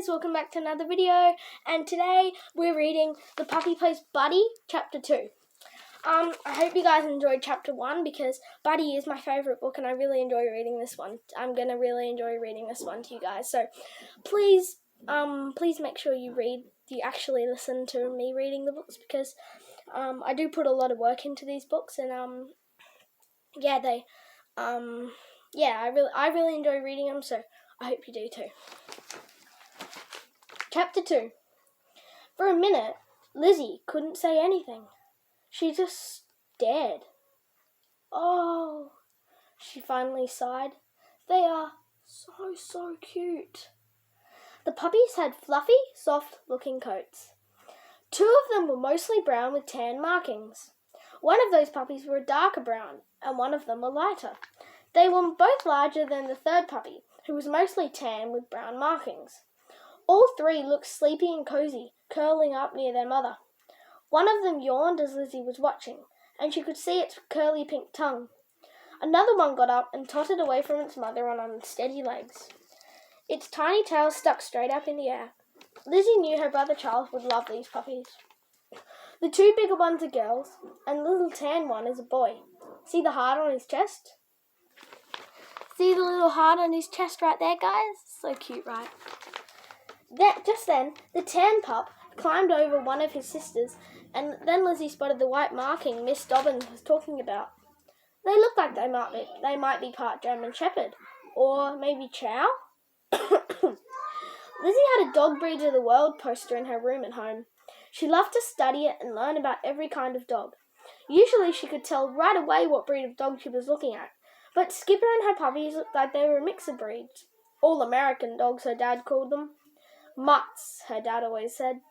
guys, welcome back to another video, and today we're reading The Puppy Plays Buddy, Chapter 2. I hope you guys enjoyed Chapter 1 because Buddy is my favourite book and I really enjoy reading this one. I'm going to really enjoy reading this one to you guys, so please make sure you actually listen to me reading the books because I do put a lot of work into these books and I really enjoy reading them, so I hope you do too. Chapter 2. For a minute, Lizzie couldn't say anything. She just stared. Oh, she finally sighed. They are so cute. The puppies had fluffy, soft-looking coats. 2 of them were mostly brown with tan markings. One of those puppies were a darker brown, and one of them were lighter. They were both larger than the third puppy, who was mostly tan with brown markings. All 3 looked sleepy and cozy, curling up near their mother. One of them yawned as Lizzie was watching, and she could see its curly pink tongue. Another one got up and tottered away from its mother on unsteady legs. Its tiny tail stuck straight up in the air. Lizzie knew her brother Charles would love these puppies. The 2 bigger ones are girls, and the little tan one is a boy. See the heart on his chest? See the little heart on his chest right there, guys? So cute, right? Just then, the tan pup climbed over one of his sisters, and then Lizzie spotted the white marking Miss Dobbins was talking about. They look like they might be part German Shepherd, or maybe Chow. Lizzie had a Dog Breeds of the World poster in her room at home. She loved to study it and learn about every kind of dog. Usually she could tell right away what breed of dog she was looking at, but Skipper and her puppies looked like they were a mix of breeds. All American dogs, her dad called them. Mutts, her dad always said.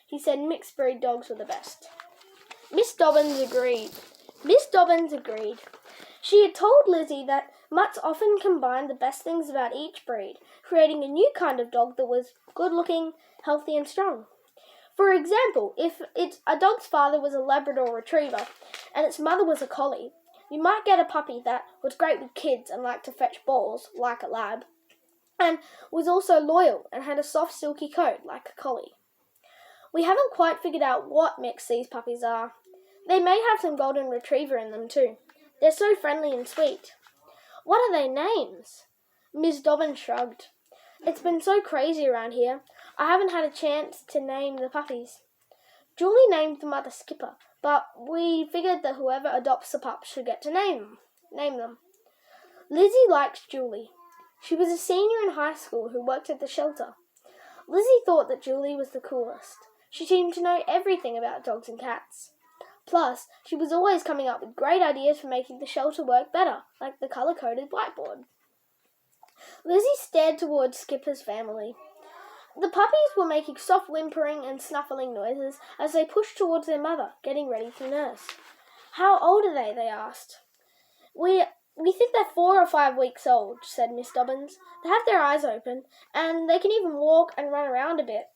He said mixed breed dogs were the best. Miss Dobbins agreed. She had told Lizzie that mutts often combined the best things about each breed, creating a new kind of dog that was good-looking, healthy and strong. For example, if a dog's father was a Labrador Retriever and its mother was a Collie, you might get a puppy that was great with kids and liked to fetch balls, like a Lab, and was also loyal and had a soft, silky coat, like a Collie. We haven't quite figured out what mix these puppies are. They may have some Golden Retriever in them too. They're so friendly and sweet. What are their names? Miss Dobbins shrugged. It's been so crazy around here. I haven't had a chance to name the puppies. Julie named the mother Skipper, but we figured that whoever adopts the pups should get to name them. Lizzie liked Julie. She was a senior in high school who worked at the shelter. Lizzie thought that Julie was the coolest. She seemed to know everything about dogs and cats. Plus, she was always coming up with great ideas for making the shelter work better, like the colour-coded whiteboard. Lizzie stared towards Skipper's family. The puppies were making soft whimpering and snuffling noises as they pushed towards their mother, getting ready to nurse. How old are they? They asked. We think they're 4 or 5 weeks old, said Miss Dobbins. They have their eyes open, and they can even walk and run around a bit.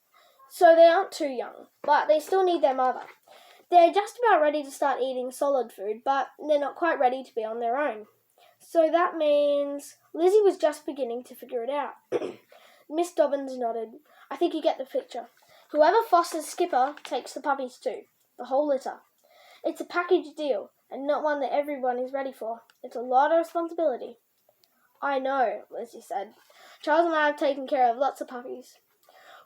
So they aren't too young, but they still need their mother. They're just about ready to start eating solid food, but they're not quite ready to be on their own. So that means Lizzie was just beginning to figure it out. Miss Dobbins nodded. I think you get the picture. Whoever fosters Skipper takes the puppies too, the whole litter. It's a package deal, and not one that everyone is ready for. It's a lot of responsibility. I know, Lizzie said. Charles and I have taken care of lots of puppies.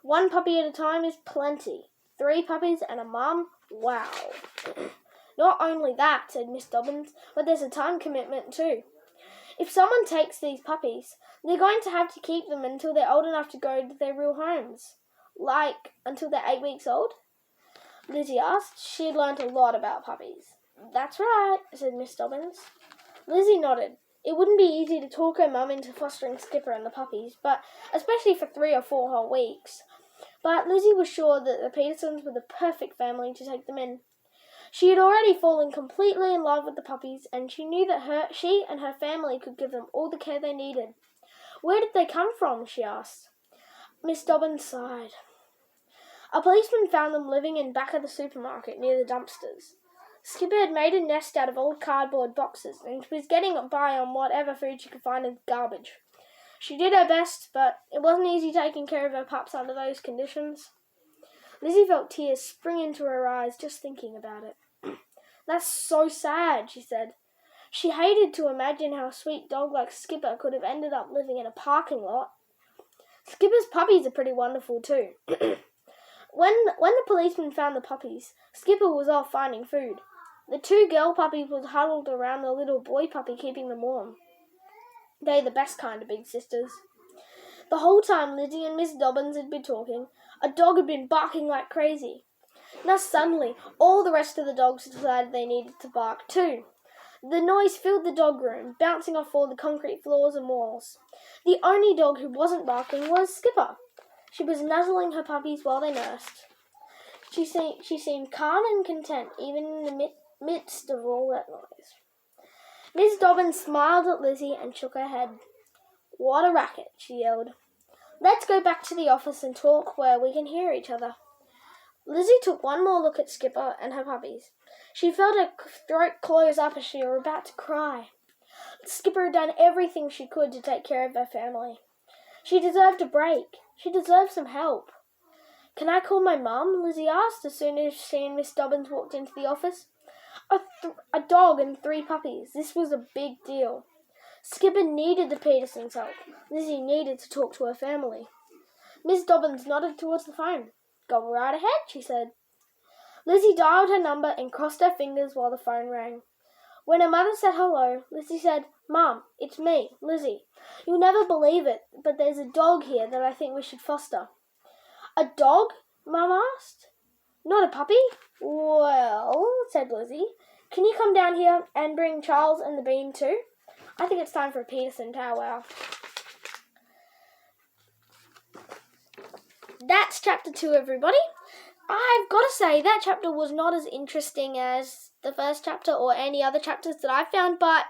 1 puppy at a time is plenty. 3 puppies and a mum? Wow. Not only that, said Miss Dobbins, but there's a time commitment too. If someone takes these puppies, they're going to have to keep them until they're old enough to go to their real homes. Like, until they're 8 weeks old? Lizzie asked. She had learnt a lot about puppies. That's right, said Miss Dobbins. Lizzie nodded. It wouldn't be easy to talk her mum into fostering Skipper and the puppies, but especially for 3 or 4 whole weeks. But Lizzie was sure that the Petersons were the perfect family to take them in. She had already fallen completely in love with the puppies, and she knew that she and her family could give them all the care they needed. Where did they come from? She asked. Miss Dobbins sighed. A policeman found them living in back of the supermarket near the dumpsters. Skipper had made a nest out of old cardboard boxes, and she was getting by on whatever food she could find in the garbage. She did her best, but it wasn't easy taking care of her pups under those conditions. Lizzie felt tears spring into her eyes just thinking about it. That's so sad, she said. She hated to imagine how a sweet dog like Skipper could have ended up living in a parking lot. Skipper's puppies are pretty wonderful too. When the policeman found the puppies, Skipper was off finding food. The two girl puppies were huddled around the little boy puppy, keeping them warm. They're the best kind of big sisters. The whole time Lizzie and Miss Dobbins had been talking, a dog had been barking like crazy. Now suddenly, all the rest of the dogs decided they needed to bark too. The noise filled the dog room, bouncing off all the concrete floors and walls. The only dog who wasn't barking was Skipper. She was nuzzling her puppies while they nursed. She seemed calm and content, even in the midst of all that noise. Miss Dobbins smiled at Lizzie and shook her head. What a racket, she yelled. Let's go back to the office and talk where we can hear each other. Lizzie took one more look at Skipper and her puppies. She felt her throat close up as she were about to cry. Skipper had done everything she could to take care of her family. She deserved a break. She deserved some help. Can I call my mum? Lizzie asked as soon as she and Miss Dobbins walked into the office. A dog and 3 puppies. This was a big deal. Skipper needed the Petersons' help. Lizzie needed to talk to her family. Miss Dobbins nodded towards the phone. Go right ahead, she said. Lizzie dialed her number and crossed her fingers while the phone rang. When her mother said hello, Lizzie said, Mum, it's me, Lizzie. You'll never believe it, but there's a dog here that I think we should foster. A dog? Mum asked. Not a puppy? Well, said Lizzie, can you come down here and bring Charles and the Bean too? I think it's time for a Peterson powwow. That's chapter 2, everybody. I've got to say, that chapter was not as interesting as the first chapter or any other chapters that I've found, but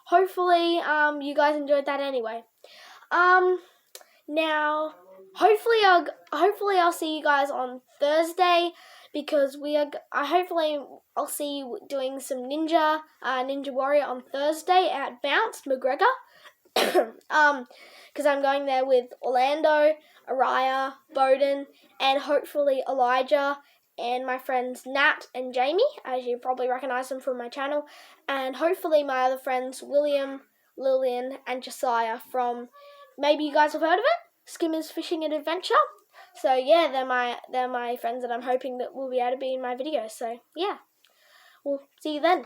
hopefully you guys enjoyed that anyway. Now, hopefully I'll see you guys on Thursday, because I'll see you doing some Ninja Warrior on Thursday at Bounce McGregor. Because I'm going there with Orlando, Araya, Bowden, and hopefully Elijah, and my friends Nat and Jamie, as you probably recognise them from my channel, and hopefully my other friends William, Lillian, and Josiah from, maybe you guys have heard of it, Skimmers Fishing and Adventure. So yeah, they're my friends that I'm hoping that will be able to be in my videos. So yeah, we'll see you then.